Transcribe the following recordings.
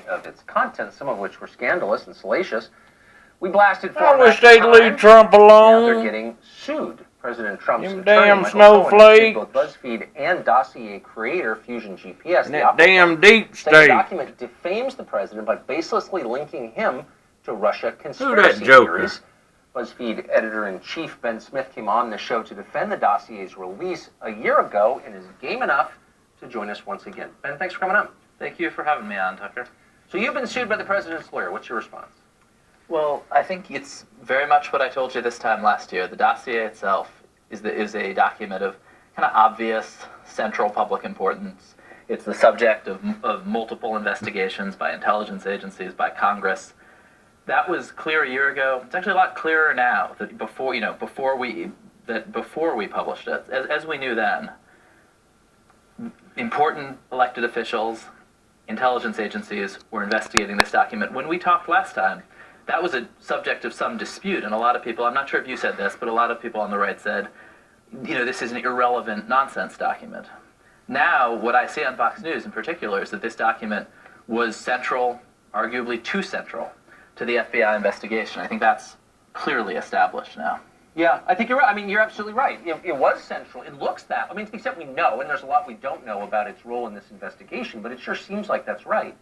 of its contents, some of which were scandalous and salacious. We blasted for I wish them at they'd the leave time. Trump Now they're alone. getting sued. President Trump's Them attorney, damn Michael Cohen, snowflake. sued both BuzzFeed and Dossier creator Fusion GPS. And the that opera damn firm, deep saying the state. document defames the president by baselessly linking him to Russia Who conspiracy that joker? theories. BuzzFeed editor-in-chief Ben Smith came on the show to defend the dossier's release a year ago and is game enough to join us once again. Ben, thanks for coming on. Thank you for having me on, Tucker. So you've been sued by the president's lawyer. What's your response? Well, I think it's very much what I told you this time last year. The dossier itself is a document of kind of obvious central public importance. It's the subject of multiple investigations by intelligence agencies, by Congress. That was clear a year ago. It's actually a lot clearer now that before we published it, as we knew then. Important elected officials, intelligence agencies were investigating this document. When we talked last time, that was a subject of some dispute, and a lot of people, I'm not sure if you said this, but a lot of people on the right said, this is an irrelevant nonsense document. Now, what I see on Fox News in particular is that this document was central, arguably too central, to the FBI investigation. I think that's clearly established now. Yeah, I think you're right. I mean, you're absolutely right. It was central. It looks that. I mean, to the extent we know, and there's a lot we don't know about its role in this investigation, but it sure seems like that's right.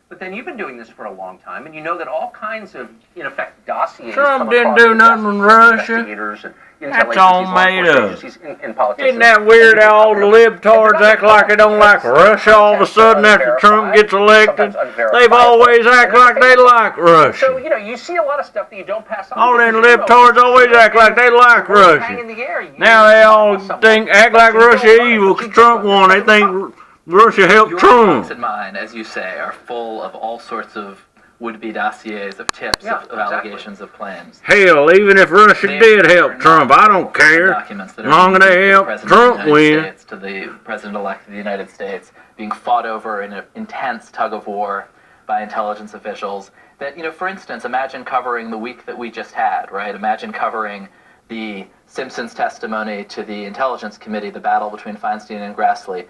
But then you've been doing this for a long time, and you know that all kinds of, in effect, dossiers Trump come didn't across do the nothing desks in of Russia. investigators and intel That's all agencies, law made enforcement up. agencies, and politicians. Isn't that weird how all the libtards act like they don't like Russia all of a sudden after Trump gets elected? They've always act like they like So, Russia. you see a lot of stuff that you don't pass on. All them because you know libtards always act like they like the words hang in Russia. the air. Now they all Something. act like But you Russia don't evil but you because Trump don't. won. They think Russia helped Your thoughts Trump. and mine, as you say, are full of all sorts of would-be dossiers, of tips, Yeah, of exactly. allegations, of claims. Hell, even if Russia did help Trump, I don't care. Documents that As long as they help Trump win. To the president-elect of the United States, being fought over in an intense tug-of-war by intelligence officials. That, for instance, imagine covering the week that we just had, right? Imagine covering the Simpsons testimony to the Intelligence Committee, the battle between Feinstein and Grassley,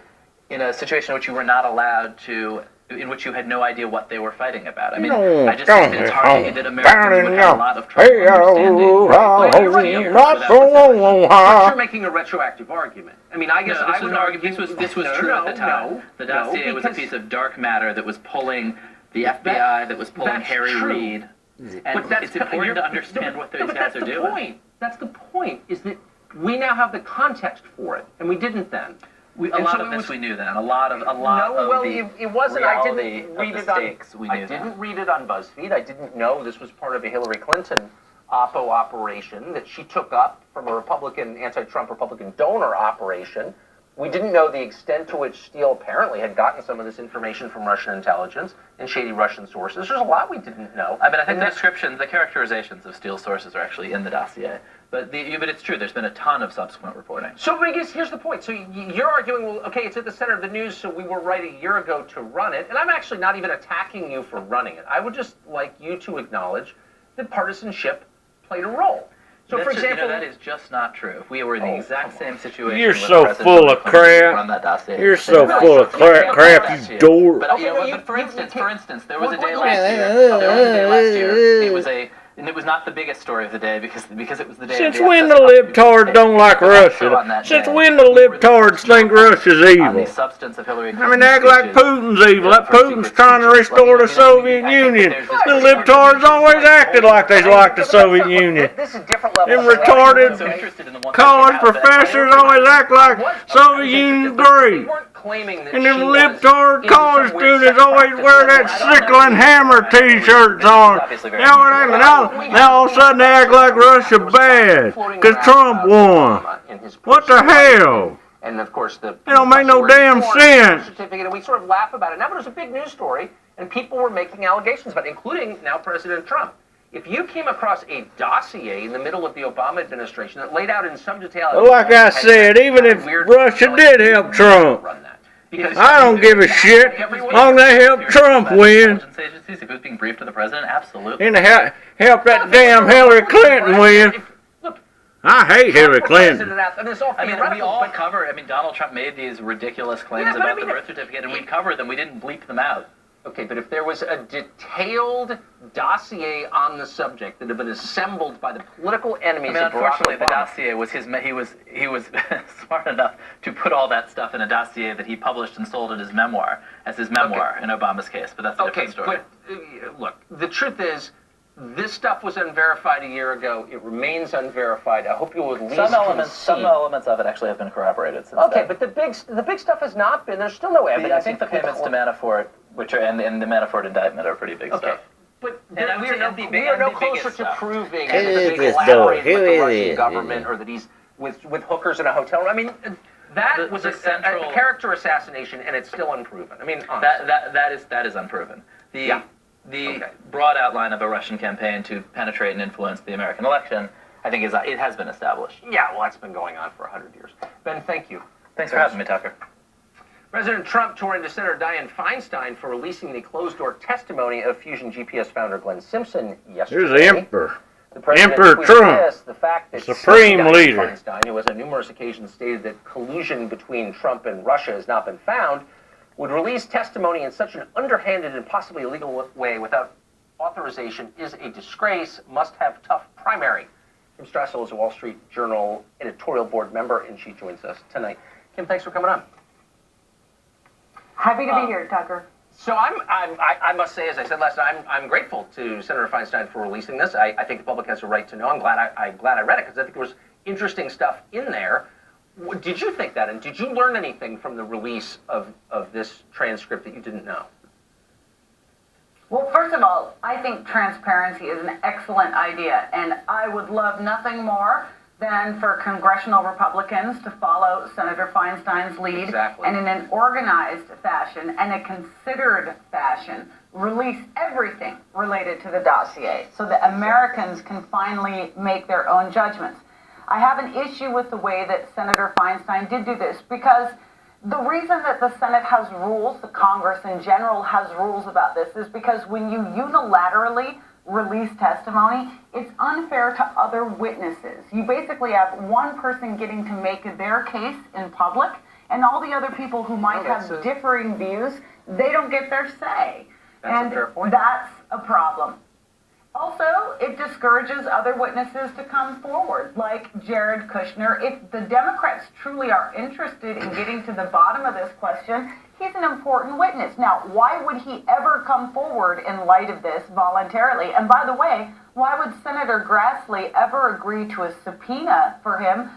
in a situation in which you were not allowed to, in which you had no idea what they were fighting about. I mean, I just think that it's hard that Americans would have a lot of trouble understanding. But you're making a retroactive argument. I mean, I guess No, I would argue this was true at the time. The dossier was a piece of dark matter that was pulling the FBI, that was pulling that's Harry true. Reid. And it's important to understand what those guys are doing. Point. That's the point, is that we now have the context for it, and we didn't then. A lot of this we knew then. A lot of It wasn't. I reality didn't of read the it stakes on. we I knew then. didn't read it on BuzzFeed. I didn't know this was part of a Hillary Clinton Oppo operation that she took up from a Republican, anti-Trump Republican donor operation. We didn't know the extent to which Steele apparently had gotten some of this information from Russian intelligence and shady Russian sources. There's a lot we didn't know. I think the descriptions, the characterizations of Steele's sources are actually in the dossier. But it's true. There's been a ton of subsequent reporting. So I guess here's the point. So you're arguing, well, okay, it's at the center of the news, so we were right a year ago to run it. And I'm actually not even attacking you for running it. I would just like you to acknowledge that partisanship played a role. So, for example, that is just not true. If we were in the exact same situation, You're with so President full of Clinton crap. run that dossier. You're so No, full of crap, you dork. But, for instance, there was a day last year. It was not the biggest story of the day because it was the day. Since of the when the SS libtards don't like Russia? Since when the libtards think Russia's on the evil? substance of Hillary I Clinton's mean, they act like speeches, Putin's evil. That Putin's trying to restore the Soviet Union. The libtards always acted like they liked the Soviet Union. This is different level. Them retarded so interested in the one college thing about that. professors always act like Soviet Union great. And them libtard college students always wear that sickle and hammer t-shirts on. Now all of a sudden they act like Russia bad because Trump won. What the hell? And of course, it don't make no damn sense. Certificate, and we sort of laugh about it now, but it was a big news story, and people were making allegations about it, including now President Trump. If you came across a dossier in the middle of the Obama administration that laid out in some detail, Well, like I said, even if Russia did help Trump, I don't give a shit. As long as they help Trump win. If it was being briefed to the president, absolutely. And help that damn Hillary Clinton win. I hate Hillary Clinton. We all cover. Donald Trump made these ridiculous claims about the birth certificate, and we covered them. We didn't bleep them out. Okay, but if there was a detailed dossier on the subject that had been assembled by the political enemies of Barack unfortunately, Obama, the dossier was he was smart enough to put all that stuff in a dossier that he published and sold in his memoir as his memoir in Obama's case. But that's a different story. But look, the truth is, this stuff was unverified a year ago. It remains unverified. I hope you'll at least some elements of it actually have been corroborated since then. But the big stuff has not been. There's still no evidence. I think the payments to Manafort, which are and the Manafort indictment, are pretty big stuff. But we are no closer to proving Who that is he this collaborated though? with the Who Russian is it? government or that he's with hookers in a hotel room. I mean, that was a character assassination, and it's still unproven. I mean, that is unproven. The broad outline of a Russian campaign to penetrate and influence the American election, I think, it has been established. Yeah, well, that's been going on for 100 years. Ben, thank you. Thanks for having me, Tucker. President Trump tore into Senator Dianne Feinstein for releasing the closed-door testimony of Fusion GPS founder Glenn Simpson yesterday. Here's the emperor. The president Emperor tweeted Trump, this, the fact that supreme Dianne leader. Feinstein, who has on numerous occasions stated that collusion between Trump and Russia has not been found, would release testimony in such an underhanded and possibly illegal way without authorization is a disgrace, must have tough primary. Kim Strassel is a Wall Street Journal editorial board member, and she joins us tonight. Kim, thanks for coming on. Happy to be here, Tucker. So I must say, as I said last time, I'm grateful to Senator Feinstein for releasing this. I think the public has a right to know. I'm glad I read it because I think there was interesting stuff in there. Did you think that, and did you learn anything from the release of this transcript that you didn't know? Well, first of all, I think transparency is an excellent idea, and I would love nothing more than for congressional Republicans to follow Senator Feinstein's lead and in an organized fashion and a considered fashion release everything related to the dossier so that Americans can finally make their own judgments. I have an issue with the way that Senator Feinstein did do this because the reason that the Senate has rules, the Congress in general has rules about this, is because when you unilaterally release testimony, it's unfair to other witnesses. You basically have one person getting to make their case in public, and all the other people who might have differing views, they don't get their say. That's a fair point. That's a problem. Also, it discourages other witnesses to come forward, like Jared Kushner. If the Democrats truly are interested in getting to the bottom of this question, he's an important witness. Now, why would he ever come forward in light of this voluntarily? And by the way, why would Senator Grassley ever agree to a subpoena for him